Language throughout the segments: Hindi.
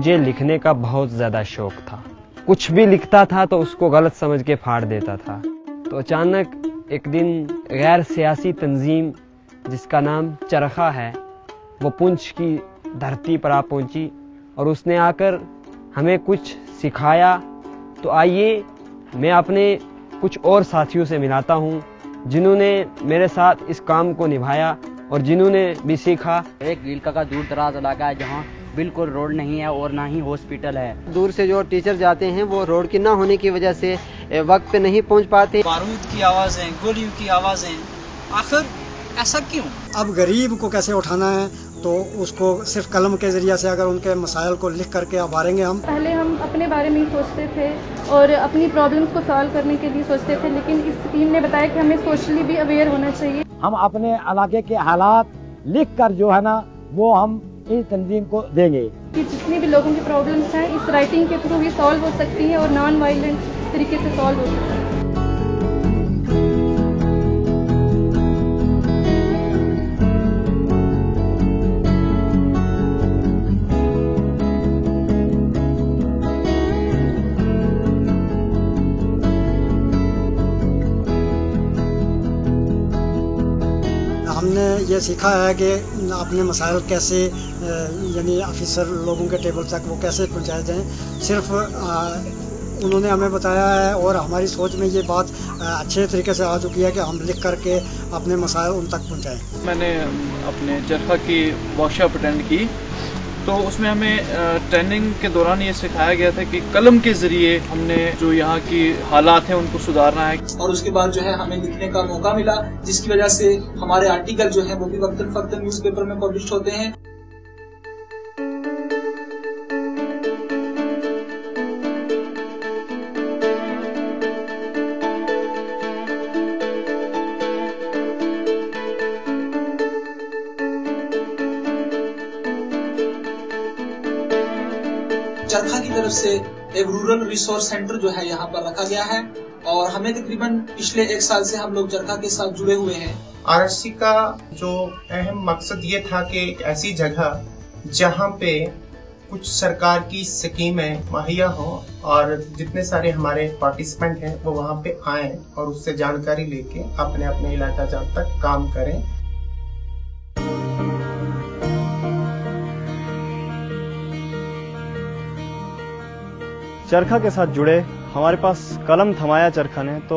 मुझे लिखने का बहुत ज़्यादा शौक था। कुछ भी लिखता था तो उसको गलत समझ के फाड़ देता था। तो अचानक एक दिन गैर सियासी तंजीम जिसका नाम चरखा है, वो पुंछ की धरती पर आ पहुंची और उसने आकर हमें कुछ सिखाया। तो आइए मैं अपने कुछ और साथियों से मिलाता हूँ जिन्होंने मेरे साथ इस काम को निभाया और जिन्होंने भी सीखा। एक इलाका का दूर दराज इलाका है जहाँ बिल्कुल रोड नहीं है और ना ही हॉस्पिटल है। दूर से जो टीचर जाते हैं वो रोड की ना होने की वजह से वक्त पे नहीं पहुंच पाते। बारूद की आवाजें, गोलियों की आवाजें, आखिर ऐसा क्यों? अब गरीब को कैसे उठाना है तो उसको सिर्फ कलम के जरिए से अगर उनके मसाइल को लिख करके उभारेंगे हम। पहले हम अपने बारे में ही सोचते थे और अपनी प्रॉब्लम्स को सॉल्व करने के लिए सोचते थे, लेकिन इस टीम ने बताया कि हमें सोशली भी अवेयर होना चाहिए। हम अपने इलाके के हालात लिख कर जो है ना वो हम इस तंजीम को देंगे कि जितनी भी लोगों की प्रॉब्लम्स हैं इस राइटिंग के थ्रू ही सॉल्व हो सकती हैं और नॉन वायलेंट तरीके से सॉल्व हो सकती हैं। हमने ये सीखा है कि अपने मसाइल कैसे यानी ऑफिसर लोगों के टेबल तक वो कैसे पहुंचाए जाएं। सिर्फ उन्होंने हमें बताया है और हमारी सोच में ये बात अच्छे तरीके से आ चुकी है कि हम लिख करके अपने मसाइल उन तक पहुंचाएं। मैंने अपने चरखा की वर्कशॉप अटेंड की तो उसमें हमें ट्रेनिंग के दौरान ये सिखाया गया था कि कलम के जरिए हमने जो यहाँ की हालात हैं उनको सुधारना है। और उसके बाद जो है हमें लिखने का मौका मिला, जिसकी वजह से हमारे आर्टिकल जो है वो भी वक्तन फक्तन न्यूज़पेपर में पब्लिश होते हैं। चरखा की तरफ से एक रूरल रिसोर्स सेंटर जो है यहाँ पर रखा गया है और हमें तकरीबन पिछले 1 साल से हम लोग चरखा के साथ जुड़े हुए हैं। आरएससी का जो अहम मकसद ये था कि एक ऐसी जगह जहाँ पे कुछ सरकार की स्कीमें मुहैया हो और जितने सारे हमारे पार्टिसिपेंट हैं वो वहाँ पे आए और उससे जानकारी लेके अपने अपने इलाका जहाँ तक काम करें। चरखा के साथ जुड़े, हमारे पास कलम थमाया चरखा ने तो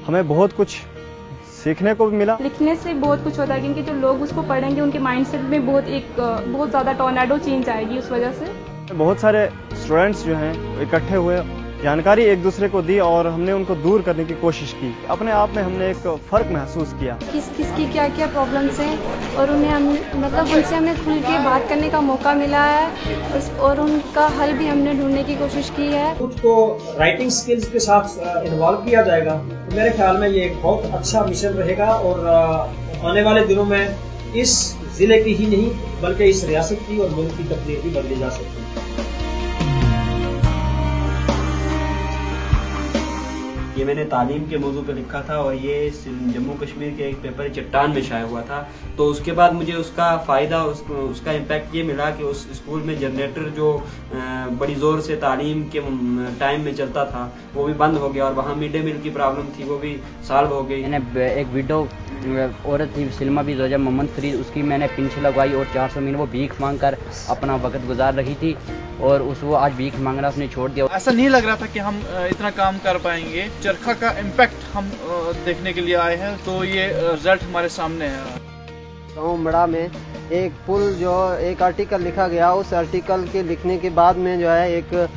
हमें बहुत कुछ सीखने को भी मिला। लिखने से बहुत कुछ होता है क्योंकि जो लोग उसको पढ़ेंगे उनके माइंडसेट में बहुत ज़्यादा टॉर्नेडो चेंज आएगी उस वजह से। बहुत सारे स्टूडेंट्स जो हैं इकट्ठे हुए, जानकारी एक दूसरे को दी और हमने उनको दूर करने की कोशिश की। अपने आप में हमने एक फ़र्क महसूस किया किस की क्या क्या प्रॉब्लम्स हैं और उन्हें उनसे हमें खुल के बात करने का मौका मिला है और उनका हल भी हमने ढूंढने की कोशिश की है। खुद को राइटिंग स्किल्स के साथ इन्वॉल्व किया जाएगा तो मेरे ख्याल में ये एक बहुत अच्छा मिशन रहेगा और आने वाले दिनों में इस जिले की ही नहीं बल्कि इस रियासत की और मुल्क की तकदीर भी बदली जा सकती है। ये मैंने तालीम के मौजू पे लिखा था और ये जम्मू कश्मीर के एक पेपर चट्टान में शाया हुआ था। तो उसके बाद मुझे उसका फ़ायदा उसका इम्पैक्ट ये मिला कि उस स्कूल में जनरेटर जो बड़ी ज़ोर से तालीम के टाइम में चलता था वो भी बंद हो गया और वहाँ मिड डे मील की प्रॉब्लम थी वो भी सॉल्व हो गई। मैंने एक विडो औरत थी सिल्मा भी जोजा मोहम्मद फरीद, उसकी मैंने पिंच लगवाई और 400 महीने वो भीख मांग कर अपना वक्त गुजार रही थी और वो आज भीख मांग रहा उसने छोड़ दिया। ऐसा नहीं लग रहा था कि हम इतना काम कर पाएंगे। चरखा का इम्पैक्ट हम देखने के लिए आए हैं तो ये रिजल्ट हमारे सामने है। गाँव मड़ा में एक पुल जो एक आर्टिकल लिखा गया, उस आर्टिकल के लिखने के बाद में जो है एक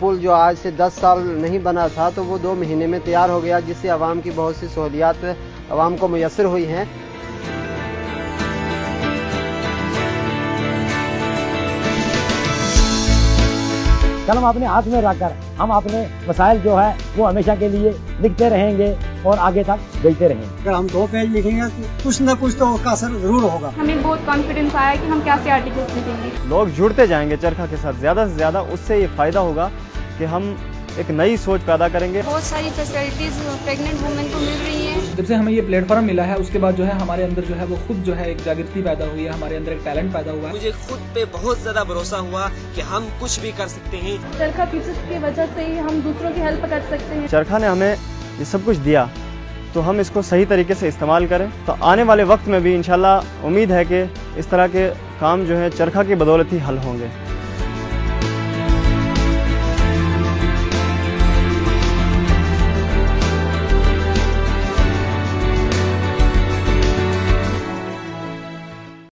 पुल जो आज से 10 साल नहीं बना था तो वो 2 महीने में तैयार हो गया, जिससे आवाम की बहुत सी सहूलियात आवाम को मुयस्सर हुई हैं। कलम अपने हाथ में रखकर हम अपने मसाइल जो है वो हमेशा के लिए लिखते रहेंगे और आगे तक भेजते रहेंगे। अगर हम 2 पेज लिखेंगे तो कुछ न कुछ तो उसका असर जरूर होगा। हमें बहुत कॉन्फिडेंस आया कि हम कैसे आर्टिकल्स लिखेंगे। लोग जुड़ते जाएंगे चरखा के साथ ज़्यादा से ज़्यादा, उससे ये फ़ायदा होगा कि हम एक नई सोच पैदा करेंगे। बहुत सारी फैसिलिटीज प्रेग्नेंट वुमेन को मिल रही हैं। जब से हमें ये प्लेटफॉर्म मिला है उसके बाद जो है हमारे अंदर जो है वो खुद जो है एक जागृति पैदा हुई है, हमारे अंदर एक टैलेंट पैदा हुआ है। मुझे खुद पे बहुत ज्यादा भरोसा हुआ कि हम कुछ भी कर सकते हैं। चरखा फीचर्स की वजह से ही हम दूसरों की हेल्प कर सकते हैं। चरखा ने हमें ये सब कुछ दिया तो हम इसको सही तरीके से इस्तेमाल करें, तो आने वाले वक्त में भी इंशाल्लाह उम्मीद है कि इस तरह के काम जो है चरखा की बदौलत ही हल होंगे।